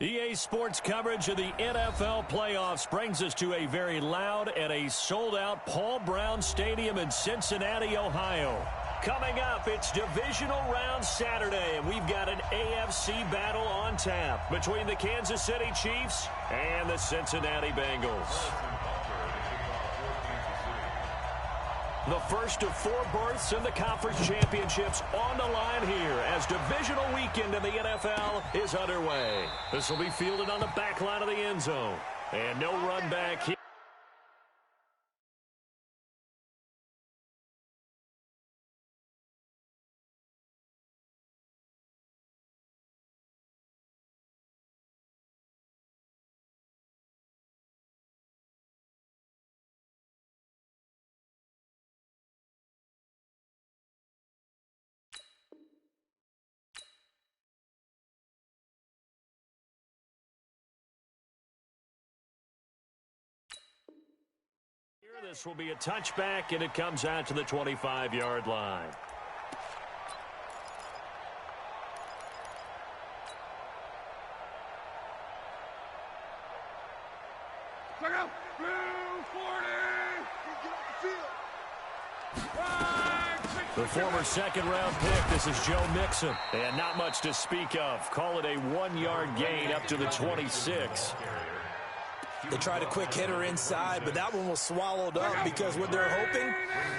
EA Sports coverage of the NFL playoffs brings us to a very loud and a sold-out Paul Brown Stadium in Cincinnati, Ohio. Coming up, it's Divisional Round Saturday, and we've got an AFC battle on tap between the Kansas City Chiefs and the Cincinnati Bengals. The first of 4 berths in the conference championships on the line here as divisional weekend in the NFL is underway. This will be fielded on the back line of the end zone. And no run back here. This will be a touchback, and it comes out to the 25-yard line. Check out. 240. The former second-round pick, this is Joe Mixon. And not much to speak of. Call it a 1-yard gain up to the 26. They tried a quick hitter inside, but that one was swallowed up because what they're hoping,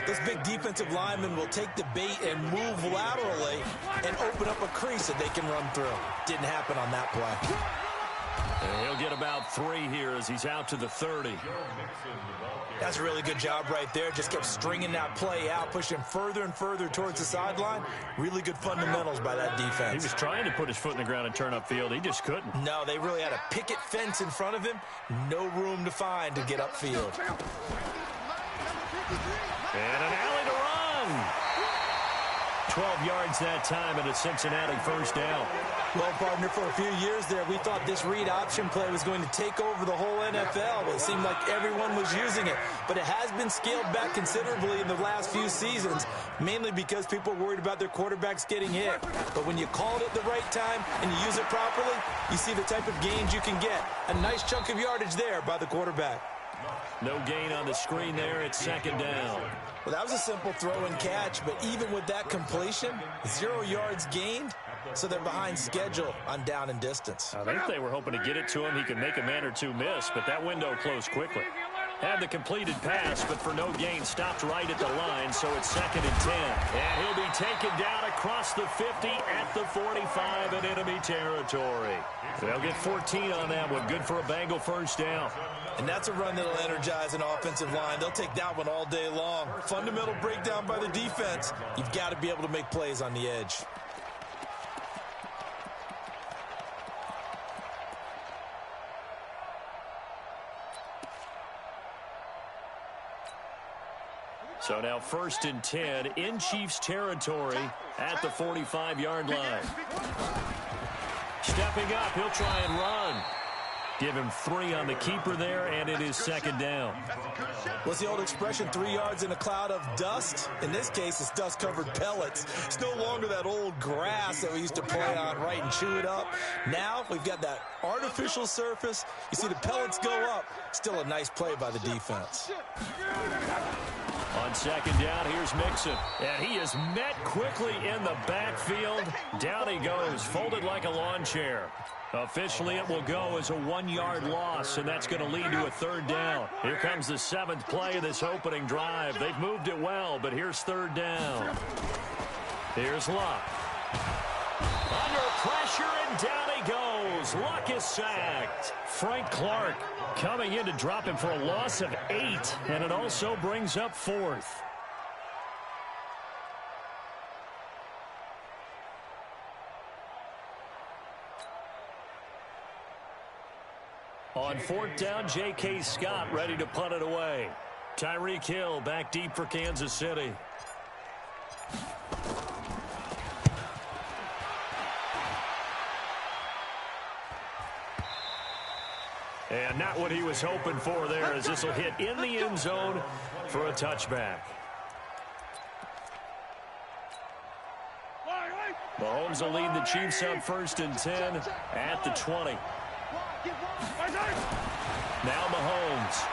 this big defensive lineman will take the bait and move laterally and open up a crease that they can run through. Didn't happen on that play. And he'll get about 3 here as he's out to the 30. That's a really good job right there. Just kept stringing that play out, pushing further and further towards the sideline. Really good fundamentals by that defense. He was trying to put his foot in the ground and turn upfield. He just couldn't. No, they really had a picket fence in front of him. No room to find to get upfield. And an alley to run. 12 yards that time and a Cincinnati first down. Well, partner, for a few years there, we thought this read option play was going to take over the whole NFL. It seemed like everyone was using it, but it has been scaled back considerably in the last few seasons, mainly because people are worried about their quarterbacks getting hit. But when you call it at the right time and you use it properly, you see the type of gains you can get. A nice chunk of yardage there by the quarterback. No gain on the screen there. It's second down. Well, that was a simple throw and catch, but even with that completion, 0 yards gained, so they're behind schedule on down and distance. I think they were hoping to get it to him. He could make a man or two miss, but that window closed quickly. Had the completed pass, but for no gain, stopped right at the line, so it's second and 10. And he'll be taken down across the 50 at the 45 in enemy territory. They'll get 14 on that one. Good for a Bengal first down. And that's a run that'll energize an offensive line. They'll take that one all day long. Fundamental breakdown by the defense. You've got to be able to make plays on the edge. So now first and 10 in Chiefs territory at the 45-yard line. Stepping up, he'll try and run. Give him 3 on the keeper there, and it is second down. What's the old expression, 3 yards in a cloud of dust? In this case, it's dust-covered pellets. It's no longer that old grass that we used to play on, right, and chew it up. Now we've got that artificial surface. You see the pellets go up. Still a nice play by the defense. On second down, here's Mixon. And he is met quickly in the backfield. Down he goes, folded like a lawn chair. Officially, it will go as a 1-yard loss, and that's going to lead to a third down. Here comes the 7th play of this opening drive. They've moved it well, but here's third down. Here's Luck. Under pressure, and down he goes. Luck is sacked. Frank Clark coming in to drop him for a loss of 8, and it also brings up 4th. On 4th down, J.K. Scott ready to punt it away. Tyreek Hill back deep for Kansas City. And not what he was hoping for there, as this will hit in the end zone for a touchback. Mahomes will lead the Chiefs up first and 10 at the 20. Now Mahomes.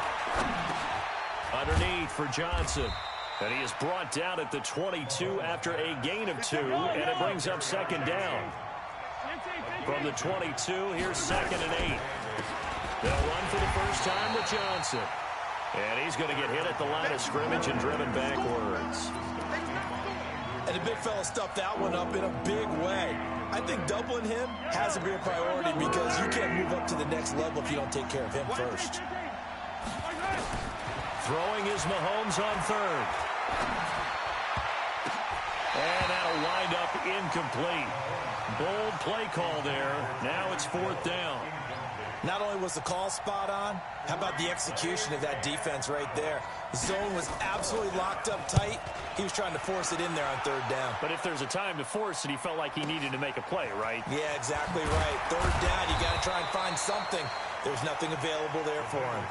Underneath for Johnson. And he is brought down at the 22 after a gain of 2, and it brings up second down. From the 22, here's 2nd and 8. They'll run for the first time with Johnson. And he's going to get hit at the line of scrimmage and driven backwards. And the big fella stuffed that one up in a big way. I think doubling him has to be a priority because you can't move up to the next level if you don't take care of him first. Throwing is Mahomes on 3rd. And that'll wind up incomplete. Bold play call there. Now it's 4th down. Not only was the call spot on, how about the execution of that defense right there? The zone was absolutely locked up tight. He was trying to force it in there on 3rd down. But if there's a time to force it, he felt like he needed to make a play, right? Yeah, exactly right. 3rd down, you got to try and find something. There's nothing available there for him.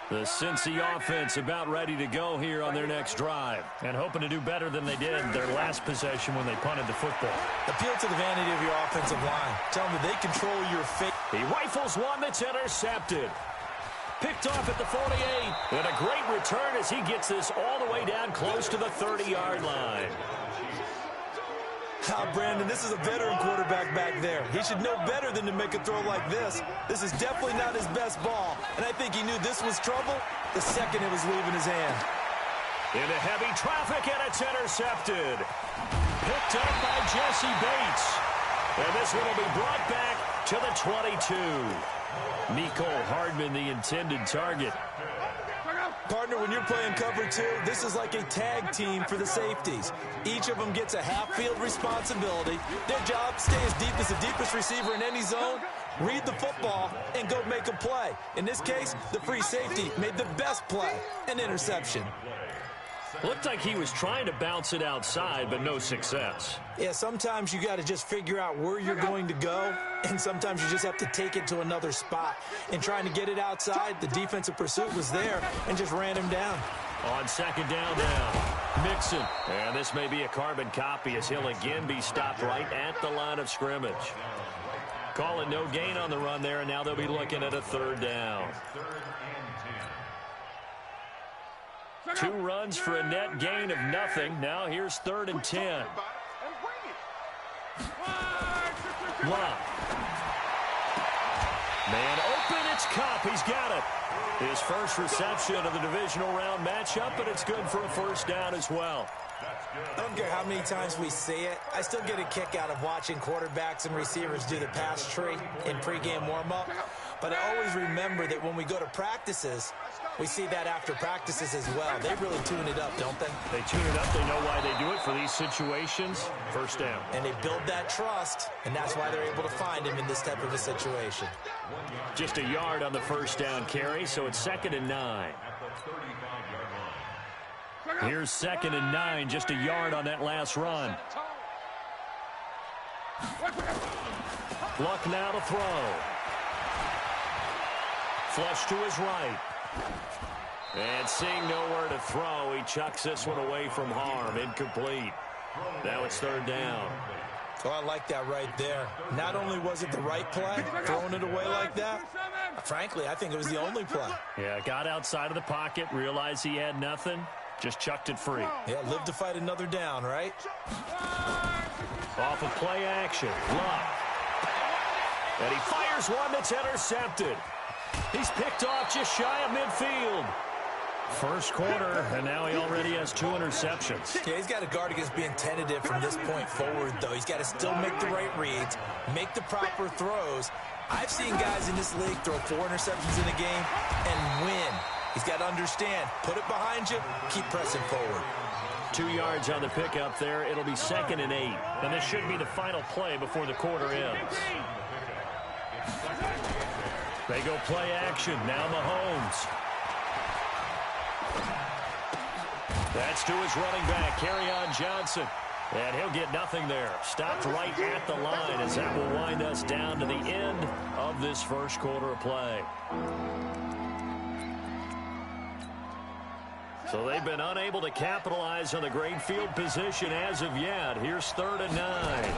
The Cincy offense about ready to go here on their next drive and hoping to do better than they did their last possession when they punted the football. Appeal to the vanity of your offensive line. Tell them that they control your fate. He rifles one that's intercepted. Picked off at the 48. And a great return as he gets this all the way down close to the 30-yard line. Brandon, this is a veteran quarterback back there. He should know better than to make a throw like this. This is definitely not his best ball, and I think he knew this was trouble the second it was leaving his hand. Into heavy traffic, and it's intercepted. Picked up by Jesse Bates. And this one will be brought back to the 22. Mecole Hardman, the intended target. Partner, when you're playing cover 2, this is like a tag team for the safeties. Each of them gets a half-field responsibility. Their job, stay as deep as the deepest receiver in any zone, read the football, and go make a play. In this case, the free safety made the best play, an interception. Looked like he was trying to bounce it outside, but no success. Yeah, sometimes you got to just figure out where you're going to go, and sometimes you just have to take it to another spot. In trying to get it outside, the defensive pursuit was there and just ran him down. On 2nd down now, Mixon. And this may be a carbon copy as he'll again be stopped right at the line of scrimmage. Call it no gain on the run there, and now they'll be looking at a 3rd down. 2 runs for a net gain of nothing. Now here's 3rd and 10. Love. Man open, it's Cup. He's got it. His first reception of the divisional round matchup, but it's good for a 1st down as well. I don't care how many times we see it. I still get a kick out of watching quarterbacks and receivers do the pass tree in pregame warm-up. But I always remember that when we go to practices, we see that after practices as well. They really tune it up, don't they? They tune it up. They know why they do it for these situations. 1st down. And they build that trust, and that's why they're able to find him in this type of a situation. Just a yard on the 1st down carry, so it's 2nd and 9. Here's 2nd and 9, just a yard on that last run. Luck now to throw. Flush to his right. And seeing nowhere to throw, he chucks this one away from harm. Incomplete. Now it's 3rd down. Oh, I like that right there. Not only was it the right play, throwing it away like that, frankly, I think it was the only play. Yeah, got outside of the pocket, realized he had nothing, just chucked it free. Yeah, live to fight another down, right? Off of play action, Luck. And he fires one that's intercepted. He's picked off just shy of midfield. First quarter, and now he already has 2 interceptions. Yeah, he's got to guard against being tentative from this point forward, though. He's got to still make the right reads, make the proper throws. I've seen guys in this league throw 4 interceptions in a game and win. He's got to understand, put it behind you, keep pressing forward. 2 yards on the pickup there. It'll be 2nd and 8. And this should be the final play before the quarter ends. They go play action. Now Mahomes. That's to his running back, Kerryon Johnson. And he'll get nothing there. Stopped right at the line as that will wind us down to the end of this first quarter of play. So they've been unable to capitalize on the great field position as of yet. Here's 3rd and 9.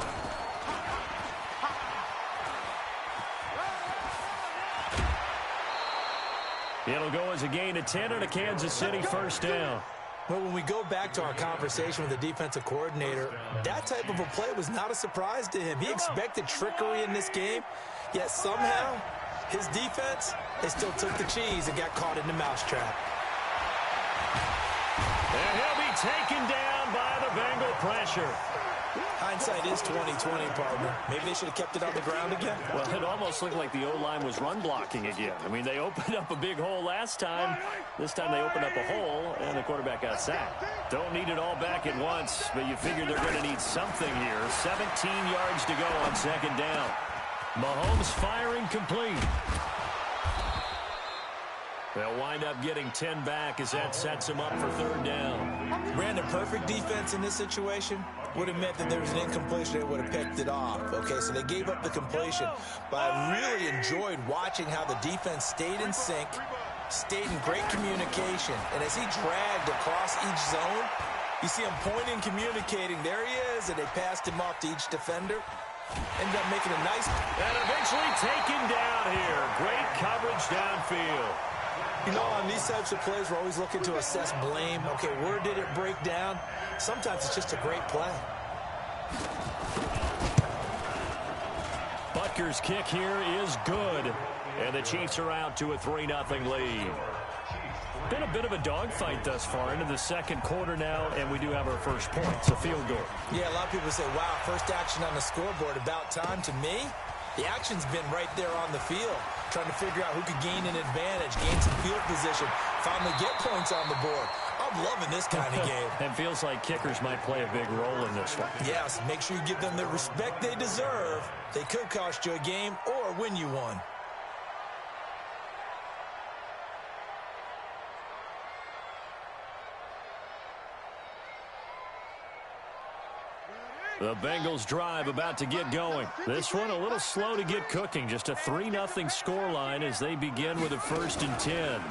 It'll go as a gain of 10 and a Kansas City first down. Well, when we go back to our conversation with the defensive coordinator, that type of a play was not a surprise to him. He expected trickery in this game, yet somehow his defense, they still took the cheese and got caught in the mousetrap. And he'll be taken down by the Bengal pressure. Hindsight is 20/20, partner. Maybe they should have kept it on the ground again. Well, it almost looked like the O-line was run blocking again. I mean, they opened up a big hole last time. This time they opened up a hole, and the quarterback got sacked. Don't need it all back at once, but you figure they're going to need something here. 17 yards to go on 2nd down. Mahomes firing complete. They'll wind up getting 10 back as that sets them up for 3rd down. Brandon, perfect defense in this situation would have meant that there was an incompletion. They would have picked it off. Okay, so they gave up the completion. But I really enjoyed watching how the defense stayed in sync, stayed in great communication. And as he dragged across each zone, you see him pointing, communicating. There he is, and they passed him off to each defender. Ended up making a nice... And eventually taken down here. Great coverage downfield. You know, on these types of plays, we're always looking to assess blame. Okay, where did it break down? Sometimes it's just a great play. Butker's kick here is good. And the Chiefs are out to a 3-0 lead. Been a bit of a dogfight thus far into the 2nd quarter now, and we do have our first points, a field goal. Yeah, a lot of people say, wow, first action on the scoreboard, about time. To me, the action's been right there on the field, trying to figure out who could gain an advantage, gain some field position, finally get points on the board. I'm loving this kind of game. It feels like kickers might play a big role in this one. Yes, make sure you give them the respect they deserve. They could cost you a game or win you one. The Bengals drive about to get going. This one a little slow to get cooking. Just a 3-0 scoreline as they begin with a 1st and 10.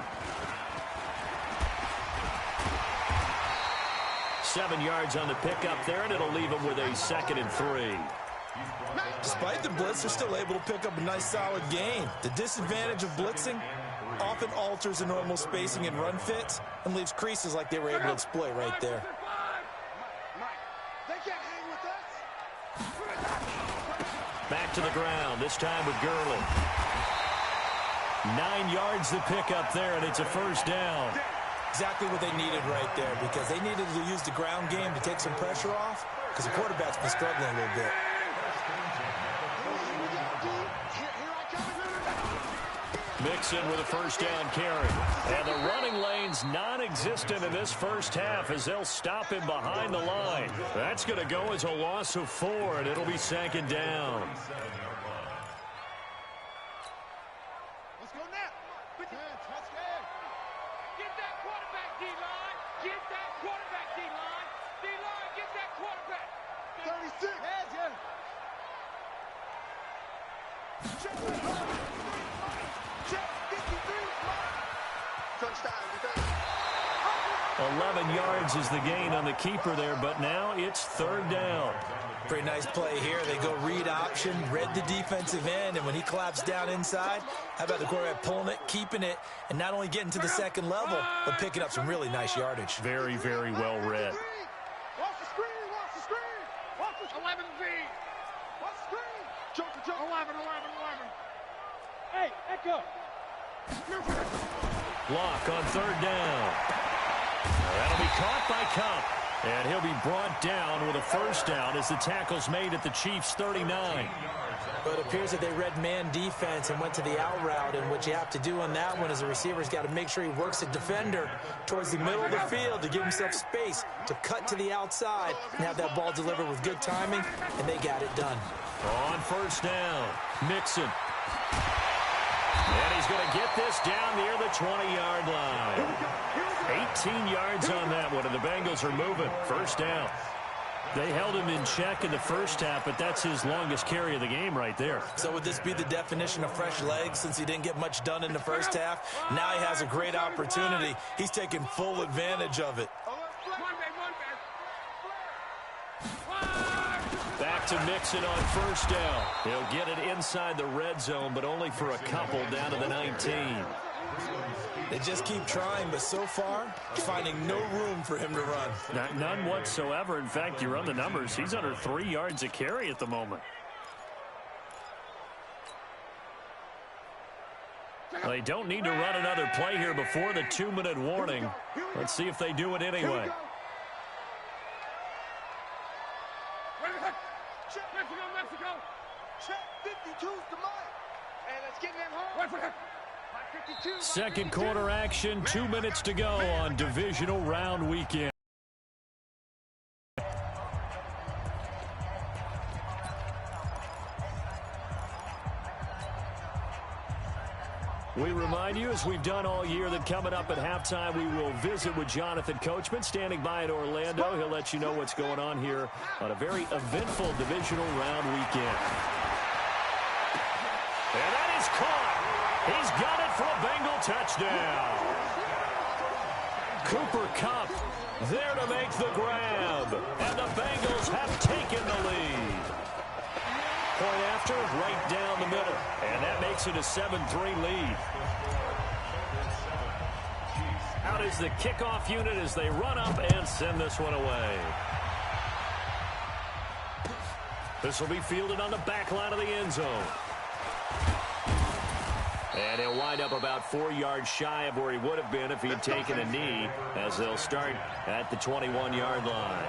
7 yards on the pickup there, and it'll leave them with a 2nd and 3. Despite the blitz, they're still able to pick up a nice solid gain. The disadvantage of blitzing often alters the normal spacing and run fits and leaves creases like they were able to exploit right there. Back to the ground, this time with Gurley. 9 yards to pick up there, and it's a 1st down. Exactly what they needed right there, because they needed to use the ground game to take some pressure off, because the quarterback's been struggling a little bit. Mixon with a 1st down carry. And the running lane's non-existent in this first half as they'll stop him behind the line. That's going to go as a loss of 4, and it'll be 2nd down. Let's go now. Put your hands. Let's go. Get that quarterback, D-line. Get that quarterback, D-line. D-line, get that quarterback. 36. Yes, yes. Check. 11 yards is the gain on the keeper there, but now it's 3rd down. Pretty nice play here. They go read option, read the defensive end, and when he claps down inside, how about the quarterback pulling it, keeping it, and not only getting to the 2nd level, but picking up some really nice yardage. Very, very well read. Watch the screen, watch the screen. Watch the 11 V. Watch the screen. Choke. 11. Hey, Echo. Block on 3rd down. That'll be caught by Cup. And he'll be brought down with a 1st down as the tackle's made at the Chiefs' 39. But it appears that they read man defense and went to the out route, and what you have to do on that one is the receiver's got to make sure he works the defender towards the middle of the field to give himself space to cut to the outside and have that ball delivered with good timing, and they got it done. On 1st down, Mixon. And he's going to get this down near the 20-yard line. 18 yards on that one, and the Bengals are moving. 1st down. They held him in check in the first half, but that's his longest carry of the game right there. So would this be the definition of fresh legs since he didn't get much done in the first half? Now he has a great opportunity. He's taking full advantage of it. Back to Mixon on first down. He'll get it inside the red zone, but only for a couple down to the 19. They just keep trying, but so far, finding no room for him to run. None whatsoever. In fact, you run the numbers. He's under 3 yards a carry at the moment. They don't need to run another play here before the 2-minute warning. Let's see if they do it anyway. Mexico. Check 52's the mark. And let's get them home. Second quarter action, 2 minutes to go on divisional round weekend. We remind you, as we've done all year, that coming up at halftime, we will visit with Jonathan Coachman, standing by in Orlando. He'll let you know what's going on here on a very eventful divisional round weekend. And that is caught. He's got it for a Bengal touchdown. Cooper Kupp there to make the grab. And the Bengals have taken the lead. Point after, right down the middle. And that makes it a 7-3 lead. Out is the kickoff unit as they run up and send this one away. This will be fielded on the back line of the end zone. And he'll wind up about 4 yards shy of where he would have been if he had taken a knee, as they'll start at the 21-yard line.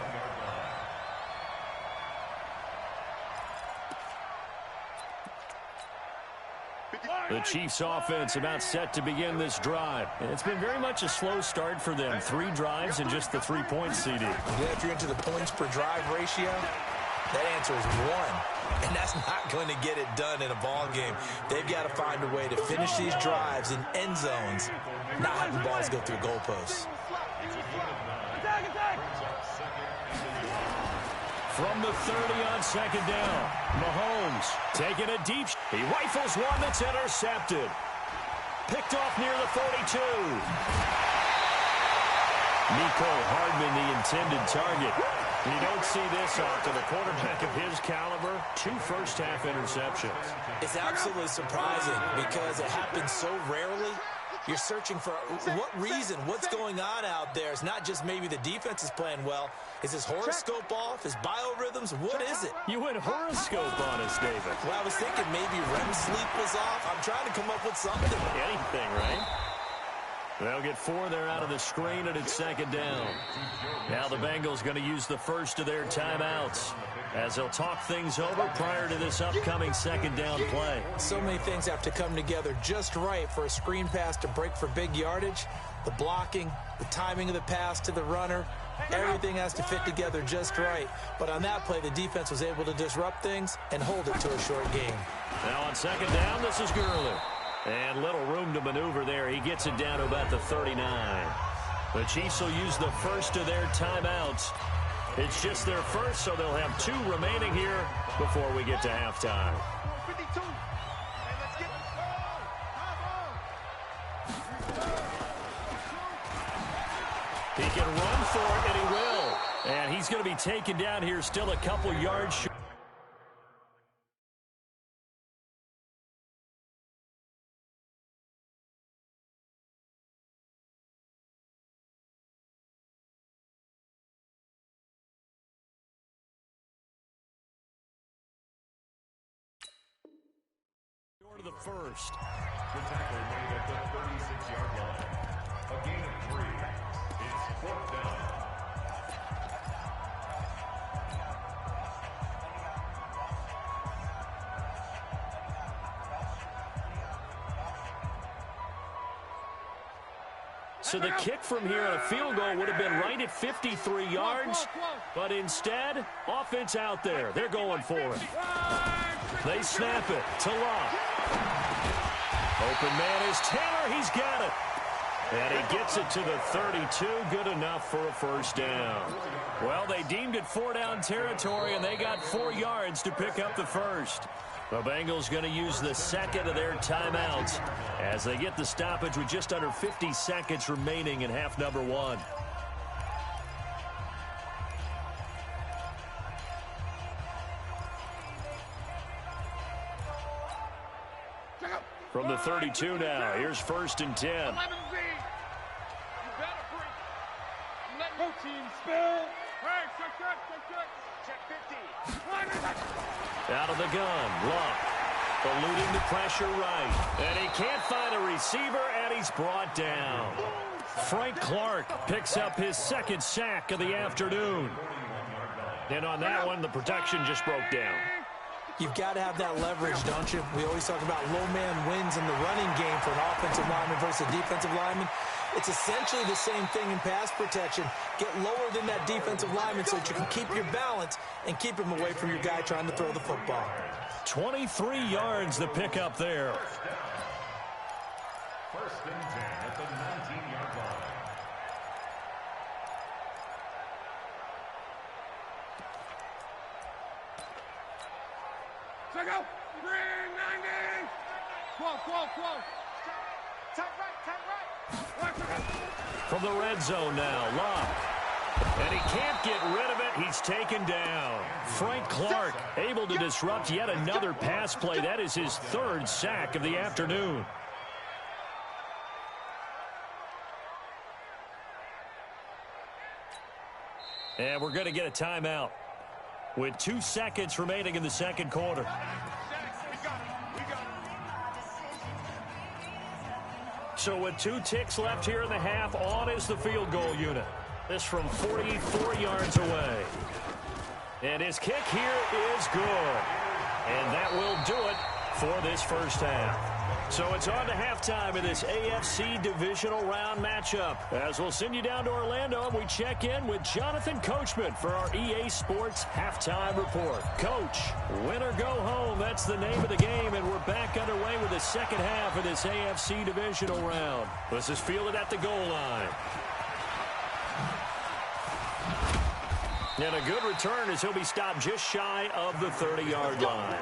The Chiefs offense about set to begin this drive. It's been very much a slow start for them. 3 drives and just the 3-point CD. Yeah, if you're into the points per drive ratio, that answer is 1. And that's not going to get it done in a ball game. They've got to find a way to finish these drives in end zones, not have the balls go through goalposts. From the 30 on second down, Mahomes taking a deep. He rifles one that's intercepted. Picked off near the 42. Nico Hardman, the intended target. You don't see this often. A quarterback of his caliber, 2 first-half interceptions. It's absolutely surprising because it happens so rarely. You're searching for what reason, what's going on out there. It's not just maybe the defense is playing well. Is his horoscope off? His biorhythms? What is it? You went horoscope on us, David. Well, I was thinking maybe REM sleep was off. I'm trying to come up with something. Anything, right? They'll get 4 there out of the screen, and it's second down. Now the Bengals going to use the first of their timeouts as they'll talk things over prior to this upcoming second down play. So many things have to come together just right for a screen pass to break for big yardage. The blocking, the timing of the pass to the runner, everything has to fit together just right. But on that play, the defense was able to disrupt things and hold it to a short game. Now on second down, this is Gurley. And little room to maneuver there. He gets it down to about the 39. The Chiefs will use the first of their timeouts. It's just their first, so they'll have 2 remaining here before we get to halftime. 52. He can run for it, and he will. And he's going to be taken down here still a couple yards short. To the first. The tackle made at the 36-yard line. A gain of 3. It's 4th down. So the kick from here on a field goal would have been right at 53 yards, but instead, offense out there. They're going for it. They snap it to Locke. Open man is Taylor. He's got it. And he gets it to the 32. Good enough for a first down. Well, they deemed it 4-down territory, and they got 4 yards to pick up the first. The Bengals going to use the second of their timeouts as they get the stoppage with just under 50 seconds remaining in half number 1. From the 32 now, here's 1st and 10. Out of the gun, Luck, eluding the pressure right. And he can't find a receiver, and he's brought down. Frank Clark picks up his 2nd sack of the afternoon. And on that one, the protection just broke down. You've got to have that leverage, don't you? We always talk about low man wins in the running game for an offensive lineman versus a defensive lineman. It's essentially the same thing in pass protection. Get lower than that defensive lineman so that you can keep your balance and keep him away from your guy trying to throw the football. 23 yards the pickup there. 1st and 10 at the 19-yard line. Check out. 390. Close. Tight right. From the red zone now, Luck. And he can't get rid of it. He's taken down. Frank Clark able to disrupt yet another pass play. That is his 3rd sack of the afternoon. And we're going to get a timeout with 2 seconds remaining in the second quarter. So with 2 ticks left here in the half, on is the field goal unit. This from 44 yards away. And his kick here is good. And that will do it for this first half. So it's on to halftime in this AFC divisional round matchup. As we'll send you down to Orlando, and we check in with Jonathan Coachman for our EA Sports Halftime Report. Coach, win or go home, that's the name of the game, and we're back underway with the second half of this AFC divisional round. This is fielded at the goal line. And a good return as he'll be stopped just shy of the 30-yard line.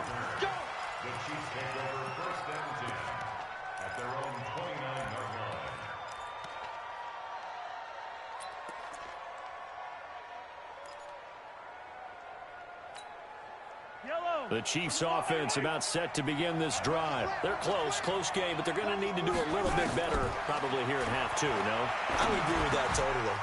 The Chiefs take over 1st and 10 at their own 29-yard line. The Chiefs offense about set to begin this drive. They're close game, but they're going to need to do a little bit better probably here in half 2, no? I would agree with that totally.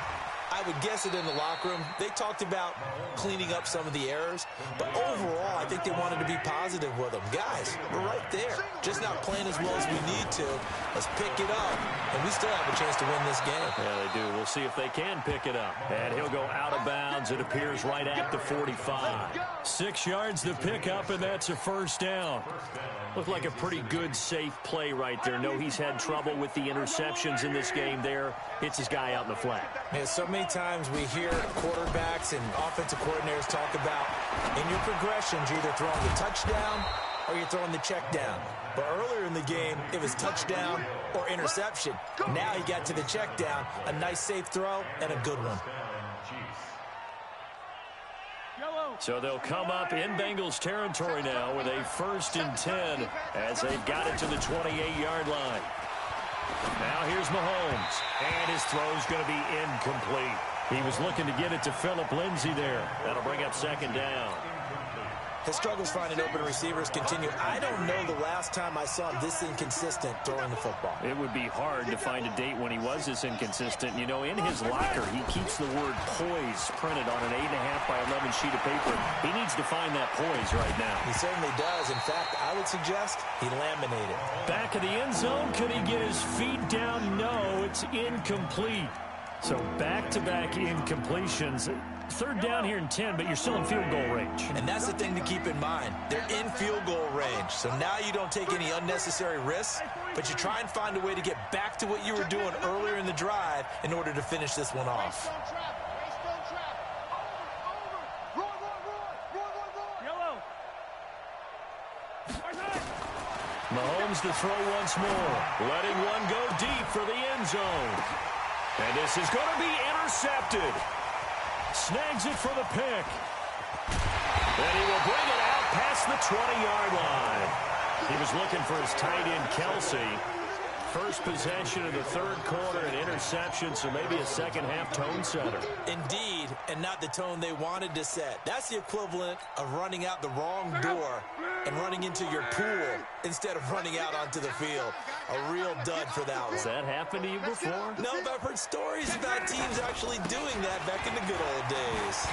I would guess it in the locker room. They talked about cleaning up some of the errors, but overall, I think they wanted to be positive with them. Guys, we're right there. Just not playing as well as we need to. Let's pick it up, and we still have a chance to win this game. Yeah, they do. We'll see if they can pick it up. And he'll go out of bounds. It appears right at the 45. 6 yards to pick up, and that's a first down. Looked like a pretty good, safe play right there. No, he's had trouble with the interceptions in this game there. Hits his guy out in the flat. Yeah, so many times we hear quarterbacks and offensive coordinators talk about in your progressions, you're either throwing the touchdown or you're throwing the check down. But earlier in the game, it was touchdown or interception. Now he got to the check down, a nice safe throw, and a good one. So they'll come up in Bengals territory now with a 1st and 10 as they've got it to the 28-yard line. Now here's Mahomes, and his throw's going to be incomplete. He was looking to get it to Phillip Lindsay there. That'll bring up 2nd down. His struggles finding open receivers continue. I don't know the last time I saw him this inconsistent throwing the football. It would be hard to find a date when he was this inconsistent. You know, in his locker, he keeps the word poise printed on an 8.5 by 11 sheet of paper. He needs to find that poise right now. He certainly does. In fact, I would suggest he laminated. Back of the end zone. Could he get his feet down? No, it's incomplete. So back-to-back incompletions. 3rd down here and 10, but you're still in field goal range. And that's the thing to keep in mind. They're in field goal range. So now you don't take any unnecessary risks, but you try and find a way to get back to what you were doing earlier in the drive in order to finish this one off. Mahomes to throw once more. Letting one go deep for the end end zone. And this is going to be intercepted. Snags it for the pick. And he will bring it out past the 20-yard line. He was looking for his tight end, Kelsey. First possession of the third quarter, an interception, so maybe a second-half tone setter. Indeed, and not the tone they wanted to set. That's the equivalent of running out the wrong door and running into your pool instead of running out onto the field. A real dud for that one. Has that happened to you before? No, but I've heard stories about teams actually doing that back in the good old days.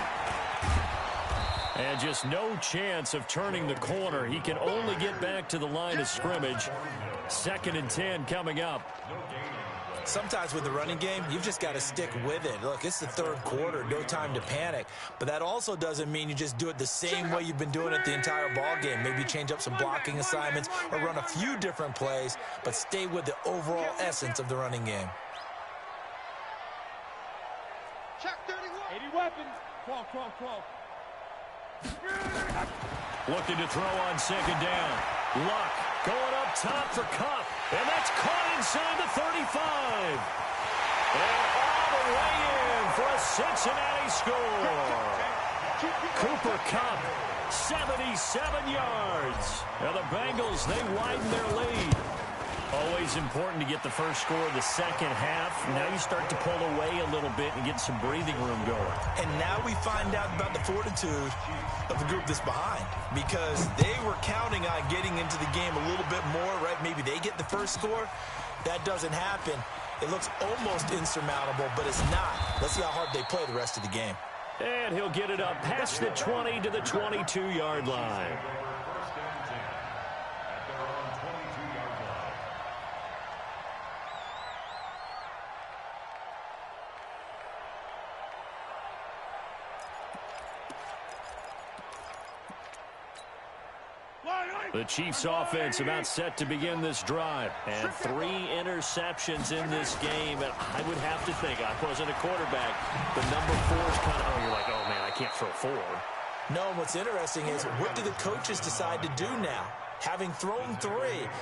And just no chance of turning the corner. He can only get back to the line of scrimmage. 2nd and 10 coming up. Sometimes with the running game, you've just got to stick with it. Look, it's the third quarter, no time to panic. But that also doesn't mean you just do it the same way you've been doing it the entire ball game. Maybe change up some blocking assignments or run a few different plays, but stay with the overall essence of the running game. Check 31. 80 weapons. Crawl. Looking to throw on 2nd down. Luck going up top for Cup. And that's caught inside the 35. And all the way in for a Cincinnati score. Cooper Cup, 77 yards. Now the Bengals, they widen their lead. Always important to get the first score of the second half. Now you start to pull away a little bit and get some breathing room going. And now we find out about the fortitude of the group that's behind, because they were counting on getting into the game a little bit more, right? Maybe they get the first score. That doesn't happen. It looks almost insurmountable, but it's not. Let's see how hard they play the rest of the game. And he'll get it up past the 20 to the 22-yard line. The Chiefs offense about set to begin this drive. And 3 interceptions in this game. And I would have to think, I wasn't a quarterback, the number 4 is kind of, you're like, oh, man, I can't throw 4. No, what's interesting is, what do the coaches decide to do now? Having thrown 3,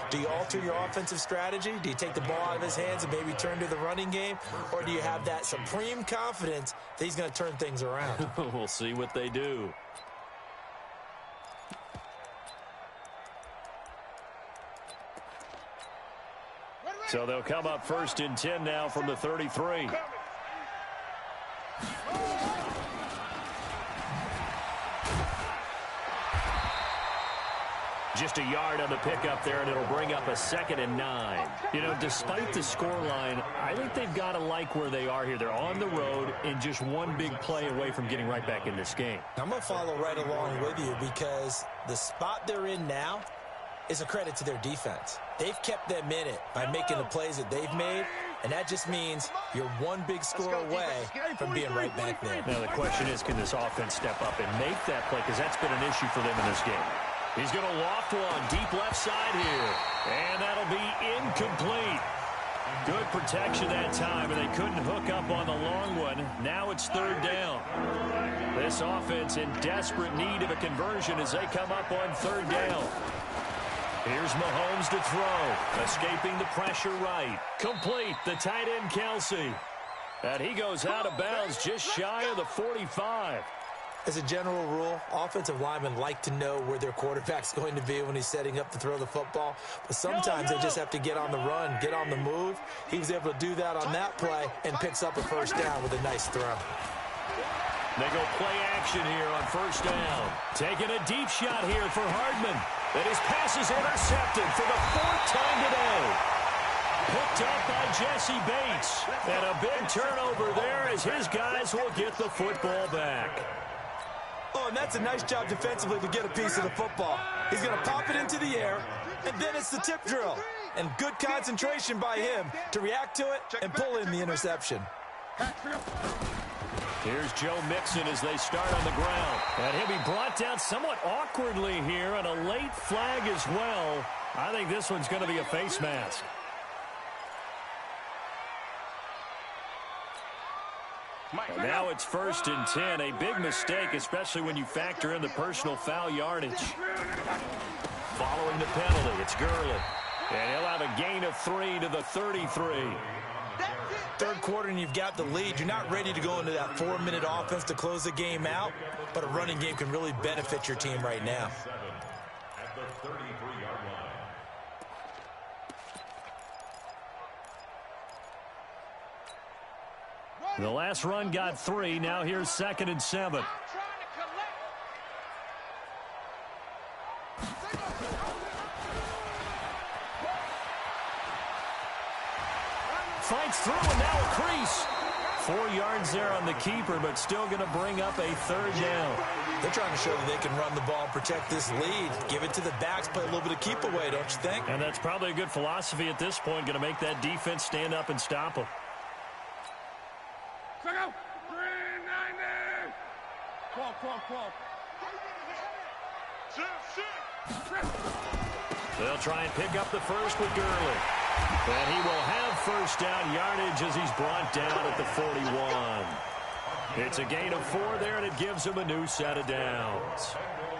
do you alter your offensive strategy? Do you take the ball out of his hands and maybe turn to the running game? Or do you have that supreme confidence that he's going to turn things around? We'll see what they do. So they'll come up 1st and 10 now from the 33. Just a yard on the pickup there, and it'll bring up a 2nd and 9. You know, despite the scoreline, I think they've got to like where they are here. They're on the road and just one big play away from getting right back in this game. I'm going to follow right along with you, because the spot they're in now is a credit to their defense. They've kept them in it by making the plays that they've made, and that just means you're one big score away from being right back there. Now the question is, can this offense step up and make that play, because that's been an issue for them in this game. He's going to loft one deep left side here, and that'll be incomplete. Good protection that time, and they couldn't hook up on the long one. Now it's 3rd down. This offense in desperate need of a conversion as they come up on 3rd down. Here's Mahomes to throw. Escaping the pressure right. Complete. The tight end, Kelsey. And he goes out of bounds just shy of the 45. As a general rule, offensive linemen like to know where their quarterback's going to be when he's setting up to throw the football. But sometimes they just have to get on the run, get on the move. He was able to do that on that play and picks up a 1st down with a nice throw. They go play action here on 1st down. Taking a deep shot here for Hardman. And his pass is intercepted for the 4th time today. Picked up by Jesse Bates. And a big turnover there as his guys will get the football back. Oh, and that's a nice job defensively to get a piece of the football. He's going to pop it into the air, and then it's the tip drill. And good concentration by him to react to it and pull in the interception. Here's Joe Mixon as they start on the ground. And he'll be brought down somewhat awkwardly here, and a late flag as well. I think this one's going to be a face mask. And now it's 1st and 10. A big mistake, especially when you factor in the personal foul yardage. Following the penalty, it's Gurley. And he'll have a gain of 3 to the 33. Third quarter and you've got the lead. You're not ready to go into that 4-minute offense to close the game out, but a running game can really benefit your team right now. At the 33-yard line. The last run got 3. Now here's 2nd and 7. Fights through and now a crease. 4 yards there on the keeper, but still going to bring up a 3rd down. They're trying to show that they can run the ball and protect this lead. Give it to the backs, play a little bit of keep away, don't you think? And that's probably a good philosophy at this point, going to make that defense stand up and stop them. Go! 390! Call. They'll try and pick up the first with Gurley. And he will have first down yardage as he's brought down at the 41. It's a gain of 4 there, and it gives him a new set of downs.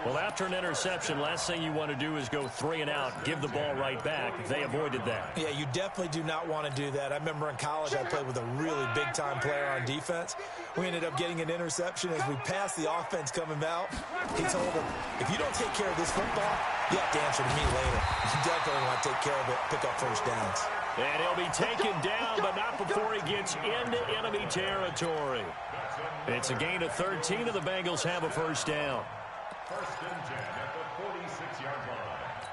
Well, after an interception, last thing you want to do is go 3 and out, give the ball right back. They avoided that. Yeah, you definitely do not want to do that. I remember in college I played with a really big-time player on defense. We ended up getting an interception as we passed the offense coming out. He told him, if you don't take care of this football, you have to answer to me later. You definitely want to take care of it, pick up first downs. And he'll be taken down, but not before he gets into enemy territory. It's a gain of 13, and the Bengals have a first down. 1st and 10 at the 46-yard line.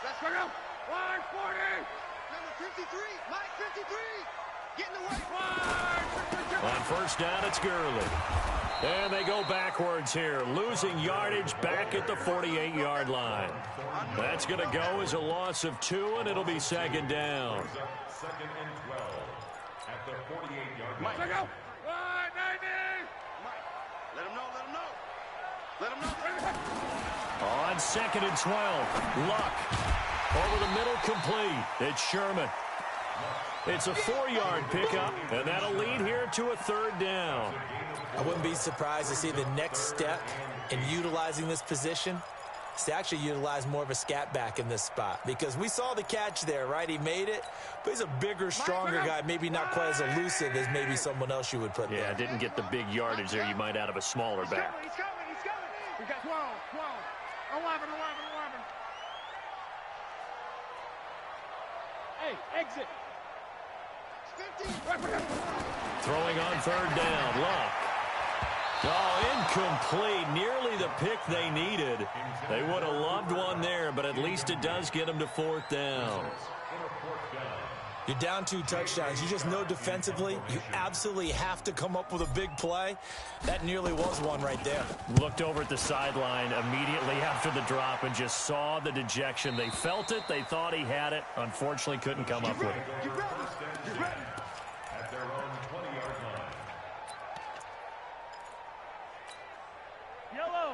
Let's go! 140! Number 53, Mike 53! Getting away! On first down, it's Gurley. And they go backwards here, losing yardage back at the 48-yard line. That's going to go as a loss of 2, and it'll be 2nd down. 2nd and 12 at the 48-yard line. Let's go! 190! Mike, let him know. On 2nd and 12, Luck. Over the middle, complete. It's Sherman. It's a 4-yard pickup, and that'll lead here to a 3rd down. I wouldn't be surprised to see the next step in utilizing this position is to actually utilize more of a scat back in this spot, because we saw the catch there, right? He made it, but he's a bigger, stronger guy, maybe not quite as elusive as maybe someone else you would put there. Yeah, didn't get the big yardage there you might out of a smaller back. He's coming! We got 12, 11. Hey, exit! 15! Throwing on 3rd down, Luck. Oh, incomplete. Nearly the pick they needed. They would have loved one there, but at least it does get them to 4th down. You're down 2 touchdowns. You just know defensively you absolutely have to come up with a big play. That nearly was one right there. Looked over at the sideline immediately after the drop and just saw the dejection. They felt it. They thought he had it. Unfortunately, couldn't come up with it. Get ready! At their own 20-yard line.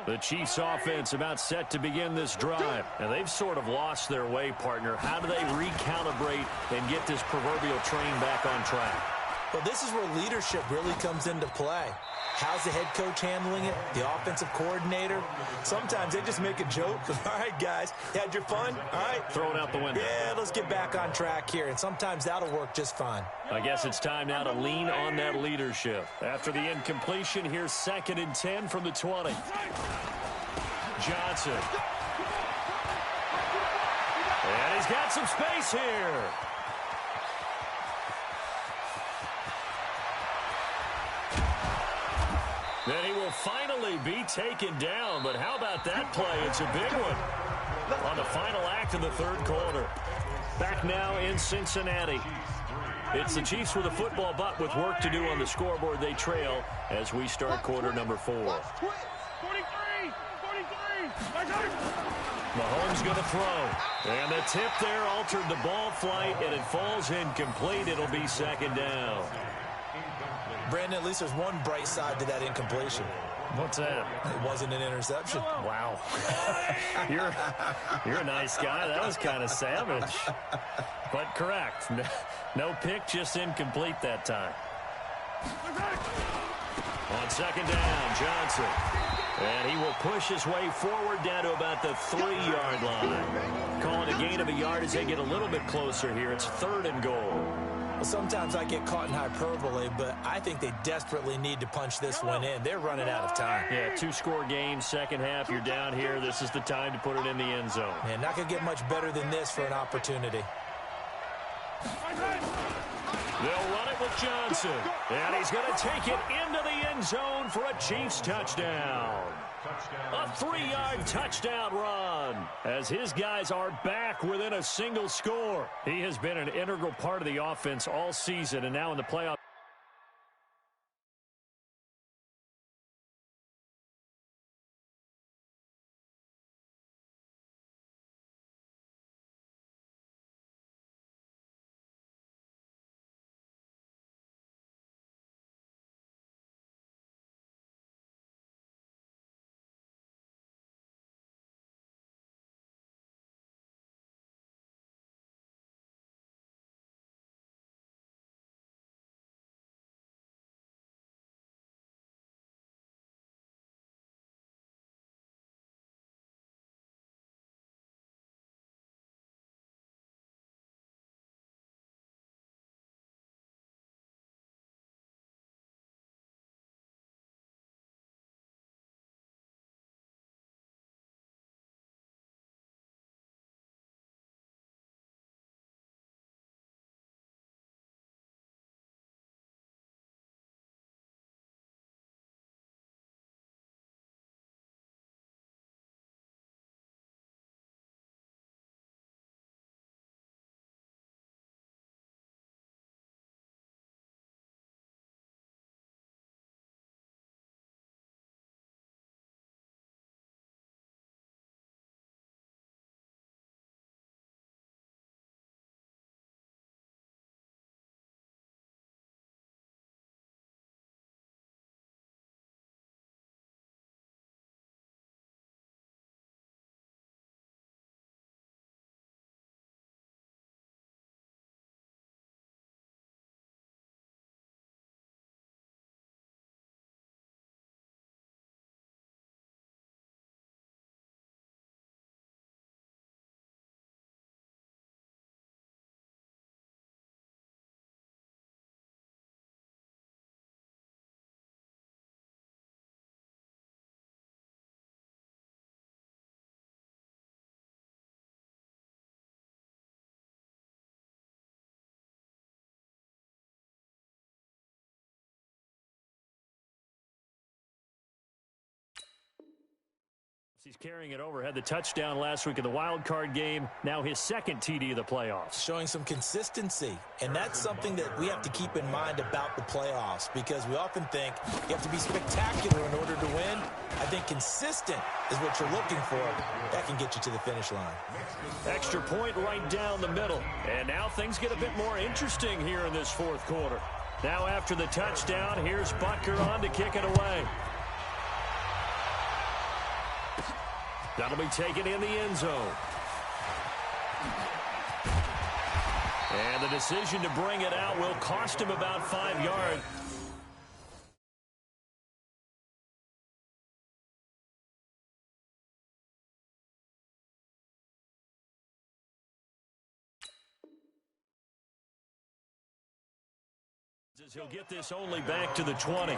The Chiefs offense about set to begin this drive. And they've sort of lost their way, partner. How do they recalibrate and get this proverbial train back on track? Well, this is where leadership really comes into play. How's the head coach handling it? The offensive coordinator? Sometimes they just make a joke. All right, guys, you had your fun? All right. Throw it out the window. Yeah, let's get back on track here. And sometimes that'll work just fine. I guess it's time now to lean on that leadership. After the incompletion, here's 2nd and 10 from the 20. Johnson. And he's got some space here. Then he will finally be taken down, but how about that play? It's a big one on the final act of the 3rd quarter. Back now in Cincinnati. It's the Chiefs with a football, but with work to do on the scoreboard. They trail as we start quarter number 4. 43! Mahomes going to throw. And the tip there altered the ball flight, and it falls incomplete. It'll be 2nd down. Brandon, at least there's one bright side to that incompletion. What's that? It wasn't an interception. Wow. You're a nice guy. That was kind of savage. But correct. No pick, just incomplete that time. On 2nd down, Johnson. And he will push his way forward down to about the 3-yard line. Calling a gain of a yard as they get a little bit closer here. It's 3rd and goal. Well, sometimes I get caught in hyperbole, but I think they desperately need to punch this one in. They're running out of time. Yeah, 2-score game, second half, you're down here. This is the time to put it in the end zone. Man, not going to get much better than this for an opportunity. They'll run it with Johnson, and he's going to take it into the end zone for a Chiefs touchdown. A 3-yard touchdown run as his guys are back within a single score. He has been an integral part of the offense all season, and now in the playoffs. He's carrying it over. Had the touchdown last week in the wild card game. Now his second TD of the playoffs. Showing some consistency. And that's something that we have to keep in mind about the playoffs, because we often think you have to be spectacular in order to win. I think consistent is what you're looking for. That can get you to the finish line. Extra point right down the middle. And now things get a bit more interesting here in this fourth quarter. Now after the touchdown, here's Butker on to kick it away. That'll be taken in the end zone. And the decision to bring it out will cost him about 5 yards. He'll get this only back to the 20.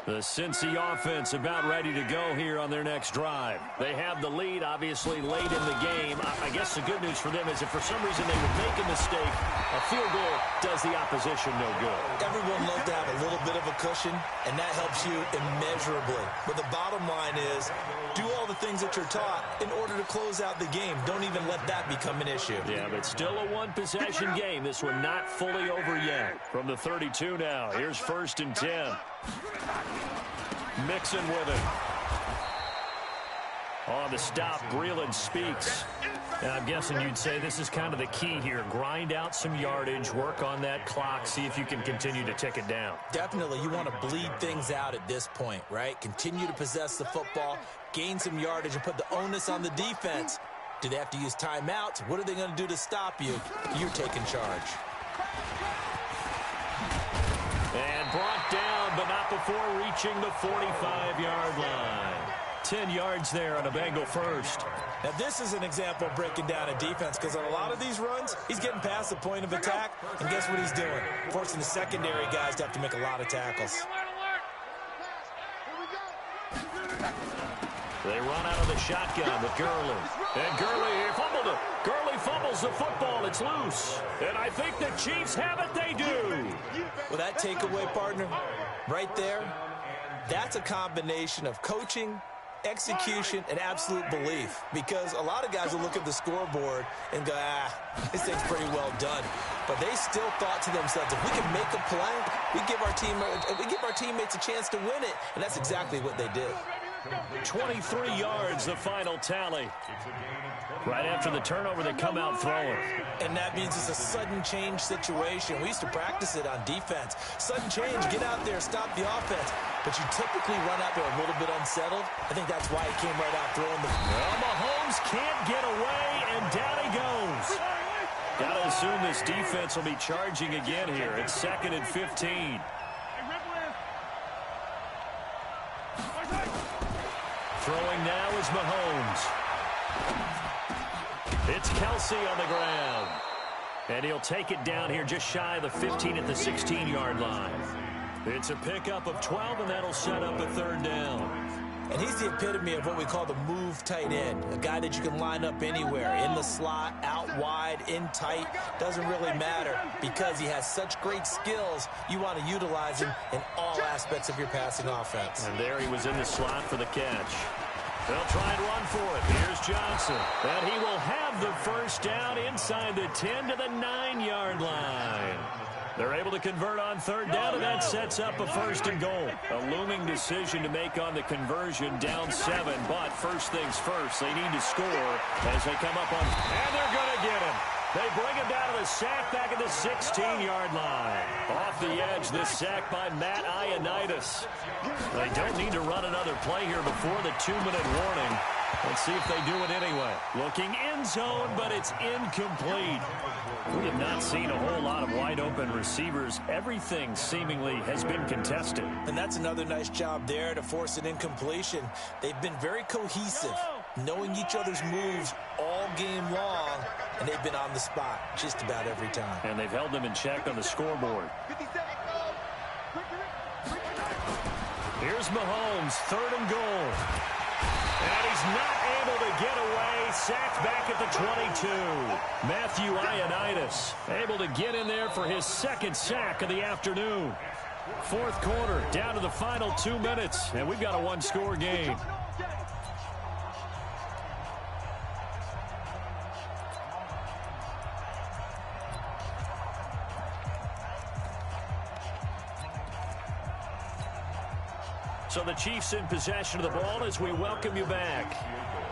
The Cincy offense about ready to go here on their next drive. They have the lead, obviously, late in the game. I guess the good news for them is if for some reason they would make a mistake, a field goal does the opposition no good. Everyone loves to have a little bit of a cushion, and that helps you immeasurably. But the bottom line is, do all the things that you're taught in order to close out the game. Don't even let that become an issue. Yeah, but still a one-possession game. This one not fully over yet. From the 32 now, here's 1st and 10. Mixon with it. On the stop, Breeland speaks. And I'm guessing you'd say this is kind of the key here. Grind out some yardage, work on that clock, see if you can continue to tick it down. Definitely. You want to bleed things out at this point, right? Continue to possess the football, gain some yardage, and put the onus on the defense Do they have to use timeouts? What are they going to do to stop you? You're taking charge. And brought down, but not before reaching the 45-yard line. 10 yards there on a Bengal first. Now, this is an example of breaking down a defense, because on a lot of these runs, he's getting past the point of attack, and guess what he's doing? Forcing the secondary guys to have to make a lot of tackles. They run out of the shotgun with Gurley. And Gurley fumbles the football. It's loose. And I think the Chiefs have it. They do. Well, that takeaway, partner, right there, that's a combination of coaching, execution, and absolute belief. Because a lot of guys will look at the scoreboard and go, this thing's pretty well done. But they still thought to themselves, if we can make a play, we give our teammates a chance to win it. And that's exactly what they did. 23 yards, the final tally. Right after the turnover, they come out throwing. And that means it's a sudden change situation. We used to practice it on defense. Sudden change, get out there, stop the offense. But you typically run out there a little bit unsettled. I think that's why he came right out throwing the... Well, Mahomes can't get away, and down he goes. Got to assume this defense will be charging again here. It's 2nd and 15. Throwing now is Mahomes. It's Kelsey on the ground. And he'll take it down here just shy of the 15 at the 16-yard line. It's a pickup of 12, and that'll set up a 3rd down. And he's the epitome of what we call the move tight end, a guy that you can line up anywhere, in the slot, out wide, in tight, doesn't really matter because he has such great skills. You want to utilize him in all aspects of your passing offense. And there he was in the slot for the catch. They'll try and run for it. Here's Johnson. And he will have the 1st down inside the 10 to the 9-yard line. They're able to convert on 3rd down, and that sets up a 1st and goal. A looming decision to make on the conversion, down 7. But first things first, they need to score as they come up on. And they're going to get him. They bring him down to the sack back at the 16-yard line. Off the edge, this sack by Matt Ioannidis. They don't need to run another play here before the 2-minute warning. Let's see if they do it anyway. Looking end zone, but it's incomplete. We have not seen a whole lot of wide-open receivers. Everything seemingly has been contested. And that's another nice job there to force an incompletion. They've been very cohesive, knowing each other's moves all game long, and they've been on the spot just about every time. And they've held them in check on the scoreboard. Here's Mahomes, 3rd and goal. And he's not able to get away. Sacked back at the 22. Matthew Ioannidis able to get in there for his 2nd sack of the afternoon. 4th quarter, down to the final 2 minutes, and we've got a 1-score game. So the Chiefs in possession of the ball as we welcome you back.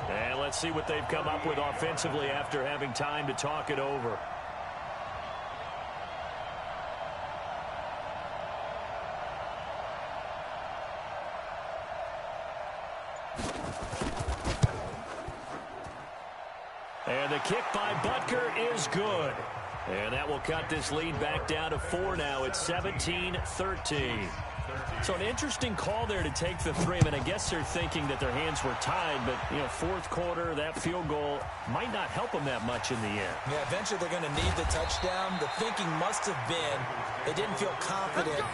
And let's see what they've come up with offensively after having time to talk it over. And the kick by Butker is good. And that will cut this lead back down to 4 now. It's 17-13. So an interesting call there to take the 3. I mean, I guess they're thinking that their hands were tied, but, 4th quarter, that field goal might not help them that much in the end. Yeah, eventually they're going to need the touchdown. The thinking must have been they didn't feel confident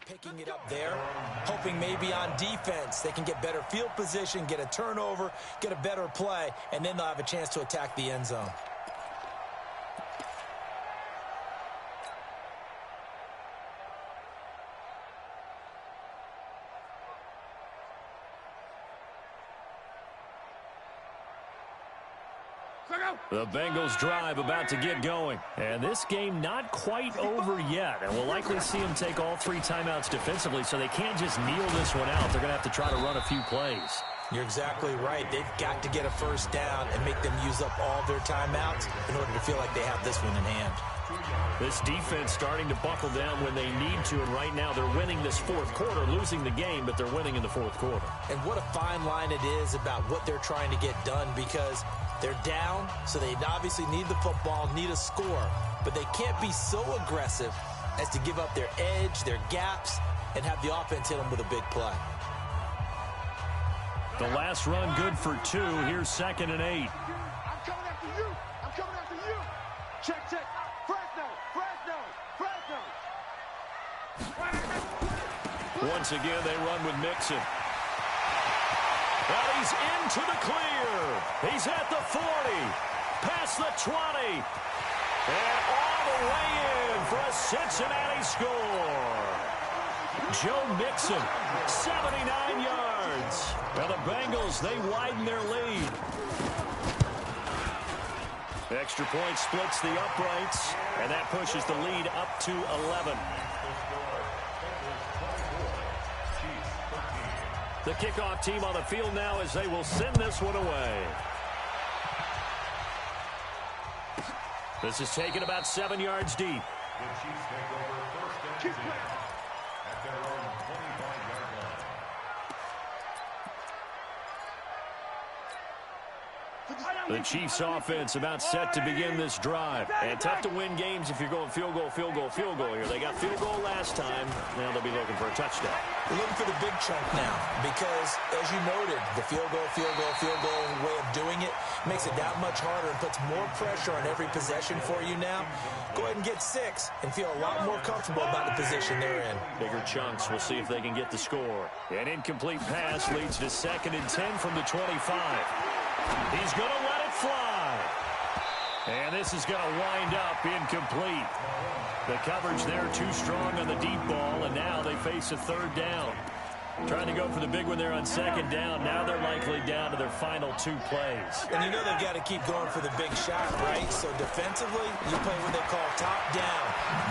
Picking it up there, hoping maybe on defense they can get better field position, get a turnover, get a better play, and then they'll have a chance to attack the end zone. The Bengals drive about to get going. And this game not quite over yet. And we'll likely see them take all 3 timeouts defensively, so they can't just kneel this one out. They're going to have to try to run a few plays. You're exactly right. They've got to get a first down and make them use up all their timeouts in order to feel like they have this one in hand. This defense starting to buckle down when they need to, and right now they're winning this fourth quarter, losing the game, but they're winning in the fourth quarter. And what a fine line it is about what they're trying to get done, because they're down, so they obviously need the football, need a score, but they can't be so aggressive as to give up their edge, their gaps, and have the offense hit them with a big play. The last run good for 2. Here's 2nd and 8. I'm coming after you. I'm coming after you. Check, check. Fresno, Fresno, Fresno. Once again, they run with Mixon. Well, he's into the clear. He's at the 40, past the 20, and all the way in for a Cincinnati score. Joe Mixon, 79 yards. And the Bengals, they widen their lead. Extra point splits the uprights, and that pushes the lead up to 11. The kickoff team on the field now as they will send this one away. This is taken about 7 yards deep. The Chiefs take over 1st and 10 at their own 25-yard line. The Chiefs offense about set to begin this drive. And tough to win games if you're going field goal, field goal, field goal here. They got field goal last time. Now they'll be looking for a touchdown. They're looking for the big chunk now because, as you noted, the field goal way of doing it makes it that much harder and puts more pressure on every possession for you now. Go ahead and get 6 and feel a lot more comfortable about the position they're in. Bigger chunks. We'll see if they can get the score. An incomplete pass leads to 2nd and 10 from the 25. He's going to let it fly. And this is going to wind up incomplete. The coverage there too strong on the deep ball, and now they face a 3rd down. Trying to go for the big one there on 2nd down. Now they're likely down to their final 2 plays. And you know they've got to keep going for the big shot, right? So defensively, you play what they call top down.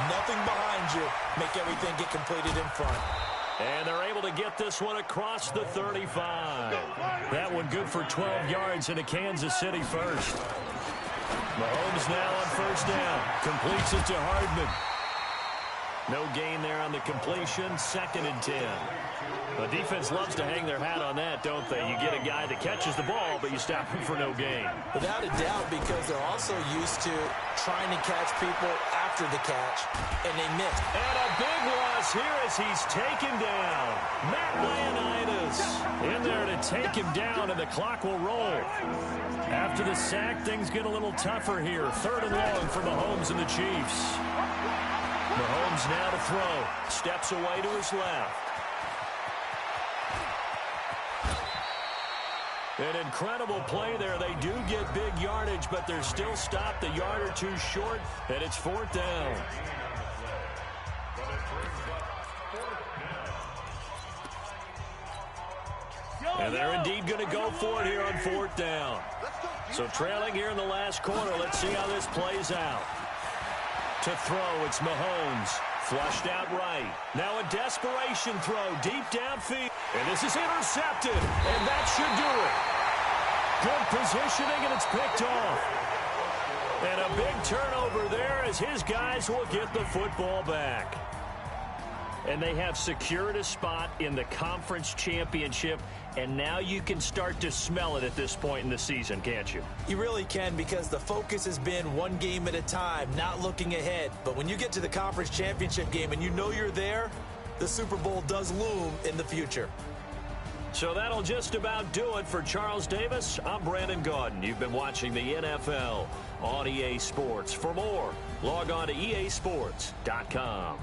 Nothing behind you. Make everything get completed in front. And they're able to get this one across the 35. That one good for 12 yards into Kansas City first. Mahomes now on 1st down. Completes it to Hardman. No gain there on the completion. 2nd and 10. The defense loves to hang their hat on that, don't they? You get a guy that catches the ball, but you stop him for no gain. Without a doubt, because they're also used to trying to catch people after the catch, and they miss. And a big loss here as he's taken down. Matt Ioannidis in there to take him down, and the clock will roll. After the sack, things get a little tougher here. 3rd and long for Mahomes and the Chiefs. Mahomes now to throw. Steps away to his left. An incredible play there. They do get big yardage, but they're still stopped a yard or 2 short, and it's 4th down. And they're indeed going to go for it here on 4th down. So trailing here in the last quarter. Let's see how this plays out. To throw, it's Mahomes. Flushed out right. Now a desperation throw deep downfield. And this is intercepted. And that should do it. Good positioning, and it's picked off. And a big turnover there as his guys will get the football back. And they have secured a spot in the conference championship, and now you can start to smell it at this point in the season, can't you? You really can, because the focus has been one game at a time, not looking ahead. But when you get to the conference championship game and you know you're there, the Super Bowl does loom in the future. So that'll just about do it for Charles Davis. I'm Brandon Gaudin. You've been watching the NFL on EA Sports. For more, log on to easports.com.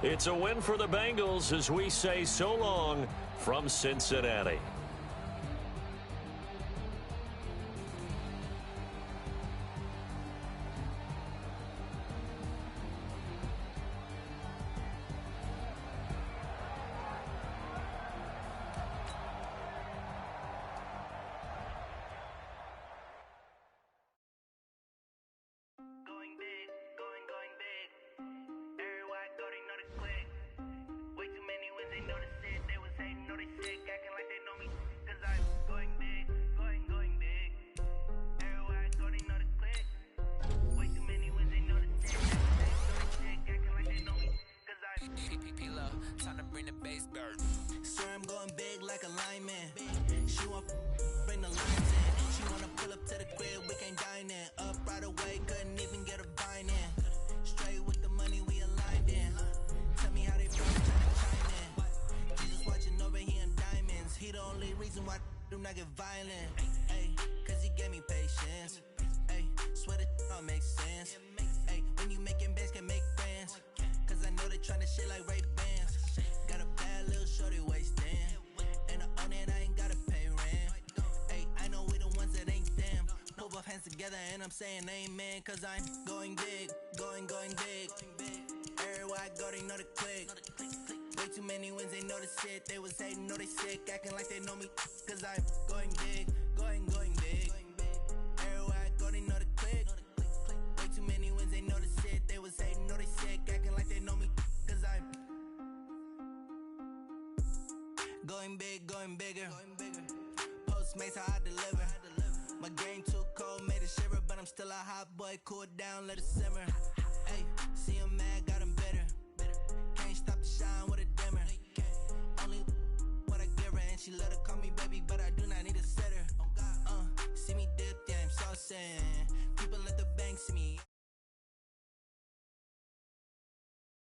It's a win for the Bengals as we say so long from Cincinnati. Time to bring the bass bird. Swear I'm going big like a lineman. She want bring the lines in. She wanna pull up to the crib, we can't dine in. Up right away, couldn't even get a vine in. Straight with the money we aligned in. Tell me how they from trying to chime in. Jesus watching over here in diamonds. He the only reason why do not get violent. Ay, cause he gave me patience. Ay, swear that all makes sense. Ay, when you making bands can make friends. Cause I know they tryna shit like Ray Bans. Got a bad little shorty wasting. And I own it, I ain't gotta pay rent. Hey, I know we the ones that ain't them. Pull both hands together and I'm saying amen. Cause I'm going big, going big. Everywhere I go, they know the click. Way too many wins, they know the shit. They was hating, know they sick, acting like they know me. Cause I'm going big, going big. Everywhere I go, they know the click. Way too many wins, they know the shit. They was hating, know they sick, acting like they know me. Cause I'm going big, going bigger. Postmates how I deliver. My game too cold, made it shiver, but I'm still a hot boy. Cool it down, let it simmer.